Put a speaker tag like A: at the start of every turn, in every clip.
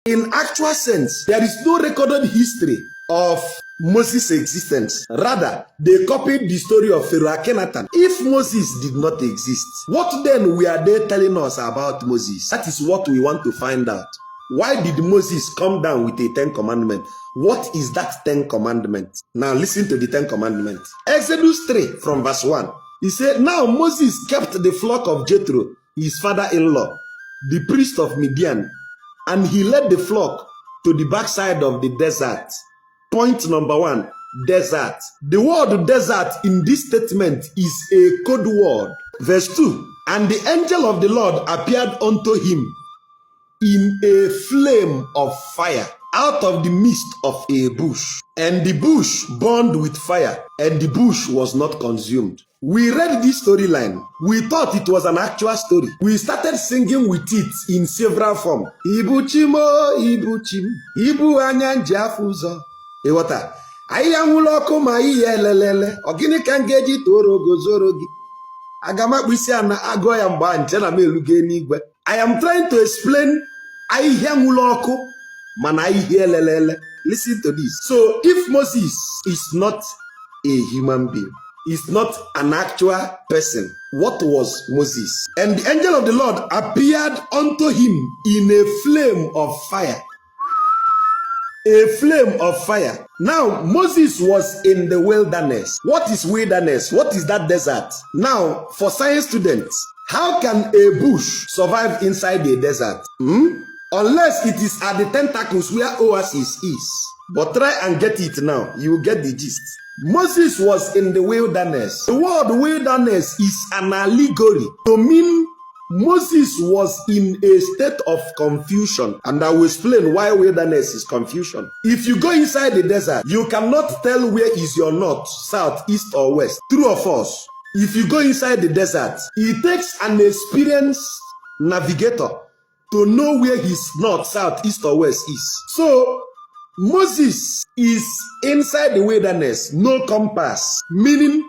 A: In actual sense, there is no recorded history of Moses' existence. Rather, they copied the story of Pharaoh Akhenaten. If Moses did not exist, what then were they telling us about Moses? That is what we want to find out. Why did Moses come down with a 10 commandment? What is that 10 commandment? Now listen to the 10 commandments. Exodus 3 from verse 1. He said, now Moses kept the flock of Jethro, his father-in-law, the priest of Midian, and he led the flock to the backside of the desert. Point number 1, desert. The word desert in this statement is a code word. Verse 2, and the angel of the Lord appeared unto him in a flame of fire out of the midst of a bush. And the bush burned with fire, and the bush was not consumed. We read this storyline. We thought it was an actual story. We started singing with it in several forms. Ibu chimo, ibu chim, ibu anyanji afuzo. Ewata. Aya nwuloku ma iye lelele. Ogini kangeji toro gozorogi. Agama kwisi ana agoya mba nchena meluge n'igwe. I am trying to explain ahihia nwuloku mana ahihia lelele. Listen to this. So if Moses is not a human being, is not an actual person, what was Moses? And the angel of the Lord appeared unto him in a flame of fire. A flame of fire. Now, Moses was in the wilderness. What is wilderness? What is that desert? Now, for science students, how can a bush survive inside a desert? Unless it is at the tentacles where oasis is. But try and get it now. You will get the gist. Moses was in the wilderness. The word wilderness is an allegory to mean Moses was in a state of confusion. And I will explain why wilderness is confusion. If you go inside the desert, you cannot tell where is your north, south, east, or west. True or false? If you go inside the desert, it takes an experienced navigator to know where his north, south, east, or west is. So, Moses is inside the wilderness, no compass, meaning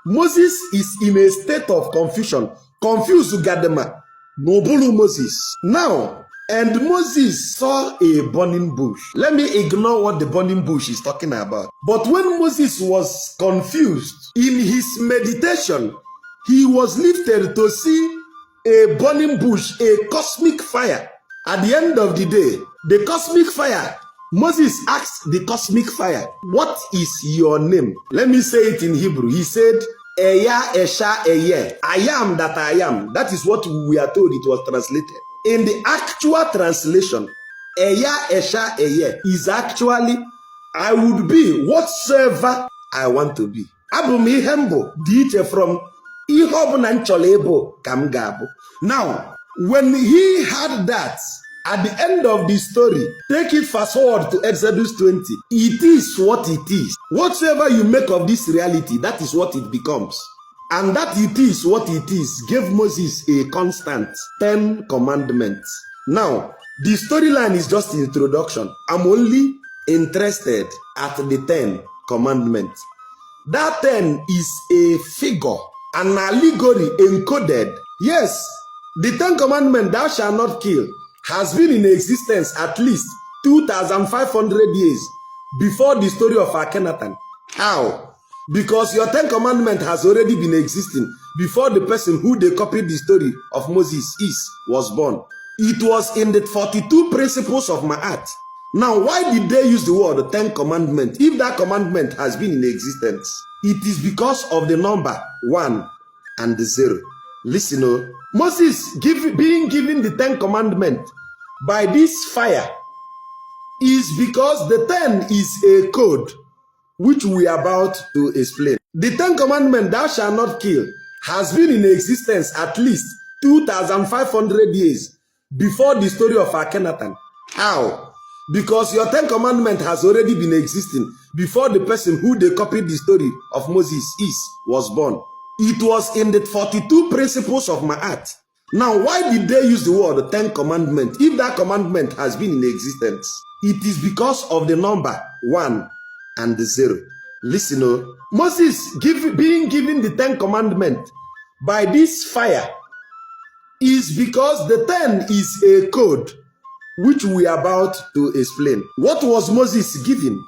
A: Moses is in a state of confusion. Confused Gadema, Nobulu Moses. Now, and Moses saw a burning bush. Let me ignore what the burning bush is talking about. But when Moses was confused, in his meditation, he was lifted to see a burning bush, a cosmic fire. At the end of the day, the cosmic fire, Moses asked the cosmic fire, what is your name? Let me say it in Hebrew. He said, Eya, Esha, Eye. I am that I am. That is what we are told it was translated. In the actual translation, Eya, Esha, Eye is actually, I would be whatsoever I want to be. Abu mi hembo, diche from Ihob Nancholebo Kamgabo. Now, when he had that, at the end of the story, take it fast forward to Exodus 20. It is what it is. Whatever you make of this reality, that is what it becomes. And that it is what it is gave Moses a constant 10 commandments. Now, the storyline is just introduction. I'm only interested at the 10 commandments. That 10 is a figure, an allegory encoded. Yes, the 10 commandments, thou shalt not kill, has been in existence at least 2,500 years before the story of Akhenaten. How? Because your 10 commandment has already been existing before the person who they copied the story of Moses was born. It was in the 42 principles of Ma'at. Now, why did they use the word 10 commandment if that commandment has been in existence? It is because of the number 1 and 0. Listen, Moses being given the 10 commandments by this fire is because the 10 is a code which we are about to explain. The 10 commandments, thou shalt not kill, has been in existence at least 2,500 years before the story of Akhenaten. How? Because your 10 commandment has already been existing before the person who they copied the story of Moses was born. It was in the 42 principles of Ma'at. Now, why did they use the word 10 commandment if that commandment has been in existence? It is because of the number 1 and 0. Listen, Moses being given the 10 commandments by this fire is because the 10 is a code which we are about to explain. What was Moses given?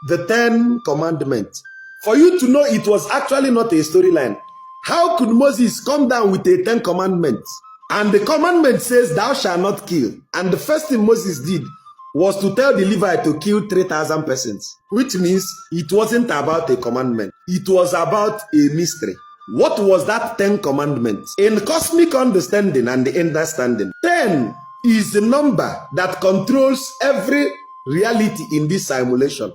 A: The 10 Commandments. For you to know it was actually not a storyline. How could Moses come down with a 10 Commandments? And the commandment says, thou shalt not kill. And the first thing Moses did was to tell the Levite to kill 3,000 persons, which means it wasn't about a commandment. It was about a mystery. What was that 10 commandments? In cosmic understanding and understanding, 10 is the number that controls every reality in this simulation.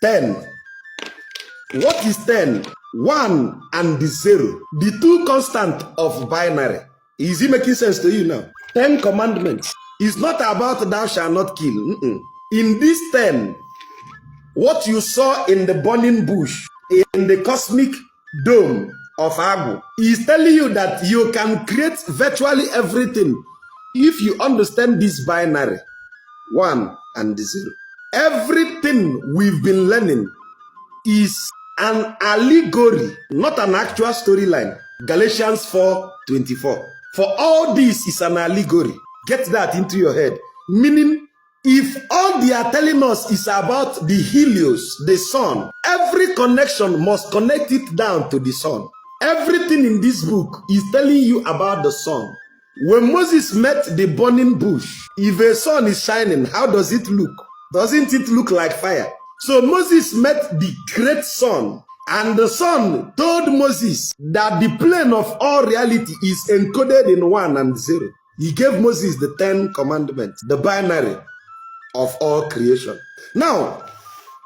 A: 10. What is 10? 1 and 0. The two constants of binary. Is it making sense to you now? 10 commandments is not about thou shalt not kill. In this 10, what you saw in the burning bush, in the cosmic dome of Agu, is telling you that you can create virtually everything if you understand this binary. 1 and 0. Everything we've been learning is an allegory, not an actual storyline. Galatians 4:24. For all this is an allegory. Get that into your head. Meaning, if all they are telling us is about the Helios, the sun, every connection must connect it down to the sun. Everything in this book is telling you about the sun. When Moses met the burning bush, if a sun is shining, how does it look? Doesn't it look like fire? So Moses met the great sun, and the sun told Moses that the plane of all reality is encoded in 1 and 0. He gave Moses the 10 commandments, the binary of all creation. Now,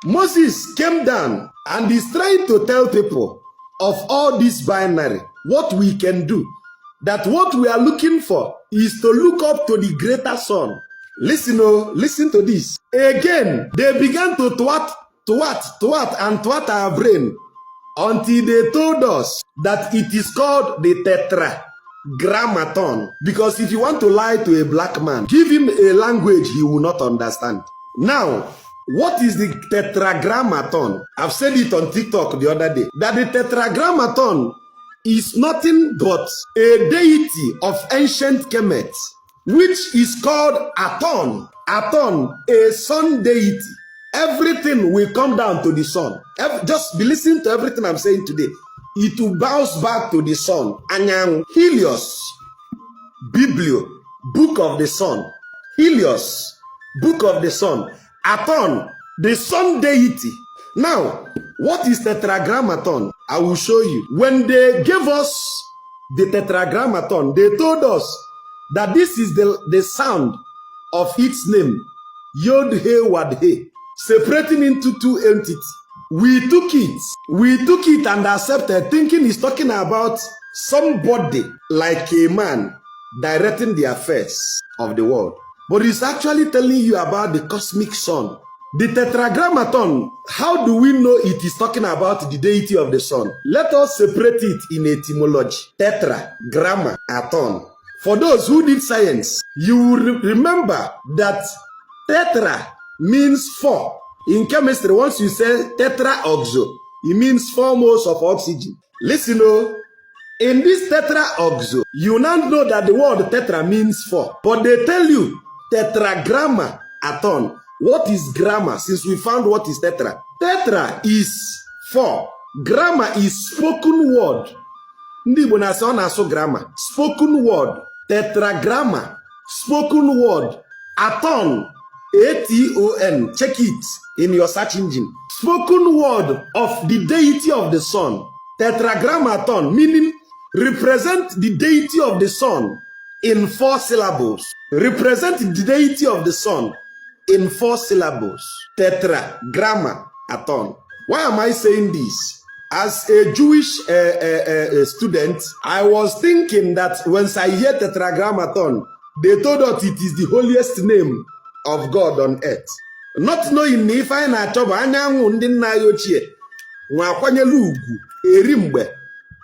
A: Moses came down and is trying to tell people of all this binary, what we can do. That what we are looking for is to look up to the greater sun. Listen, listen to this. Again, they began to twat our brain until they told us that it is called the tetragrammaton. Because if you want to lie to a black man, give him a language he will not understand. Now, what is the tetragrammaton? I've said it on TikTok the other day, that the tetragrammaton is nothing but a deity of ancient Kemet, which is called Aton. Aton, a sun deity. Everything will come down to the sun. Just be listening to everything I'm saying today. It will bounce back to the sun. Anyang, Helios, Biblio, book of the sun. Helios, book of the sun. Aton, the sun deity. Now, what is tetragrammaton? I will show you. When they gave us the tetragrammaton, they told us that this is the sound of its name, Yod He Wad He, separating into two entities. We took it and accepted, thinking it's talking about somebody like a man directing the affairs of the world. But it's actually telling you about the cosmic sun. The tetragrammaton, how do we know it is talking about the deity of the sun? Let us separate it in etymology. Tetragrammaton. For those who did science, you will remember that tetra means 4. In chemistry, once you say tetraoxo, it means 4 moles of oxygen. Listen, in this tetraoxo, you now know that the word tetra means 4. But they tell you tetragrammaton. What is grammar? Since we found what is tetra. Tetra is 4. Grammar is spoken word. Ndi Igbo na-asụ grammar. Spoken word. Tetragramma. Spoken word. Aton. A-T-O-N. Check it in your search engine. Spoken word of the deity of the sun. Tetragrammaton, meaning represent the deity of the sun in 4 syllables. Represent the deity of the sun in 4 syllables. Tetragrammaton. Why am I saying this? As a Jewish student, I was thinking that once I hear tetragrammaton, they told us it is the holiest name of God on earth. Not knowing if I na-achọba anyanwụ ndị nna anyị ochie nwa akwanyelu ugwu eri mgbe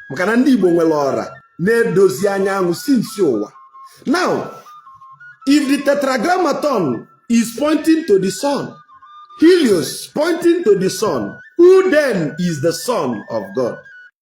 A: maka na ndị Igbo nwere ọra na-edozi anyanwụ since ụwa. Now, if the tetragrammaton is pointing to the sun, Helios pointing to the sun, who then is the son of God?